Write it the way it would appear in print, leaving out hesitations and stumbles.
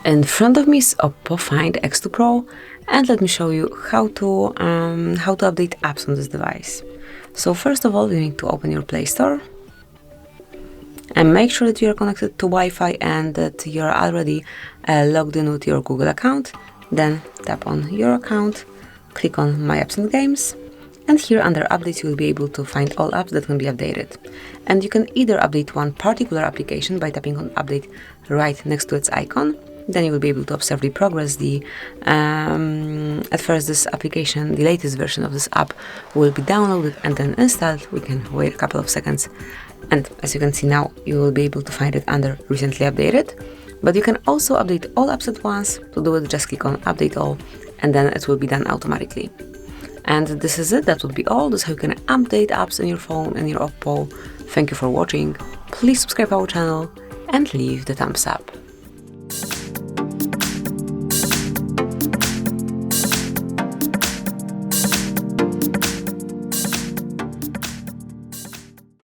In front of me is OPPO Find X2 Pro, and let me show you how to update apps on this device. So first of all, you need to open your Play Store and make sure that you are connected to Wi-Fi and that you are already logged in with your Google account. Then tap on your account, click on My Apps and Games, and here under Updates you will be able to find all apps that can be updated. And you can either update one particular application by tapping on Update right next to its icon. Then you will be able to observe the progress. At first this application, the latest version of this app, will be downloaded and then installed. We can wait a couple of seconds, and as you can see now, you will be able to find it under Recently Updated. But you can also update all apps at once. To do it, just click on Update All, and then it will be done automatically. And this is it. That would be all. This is how you can update apps on your phone and your OPPO. Thank you for watching. Please subscribe our channel and leave the thumbs up.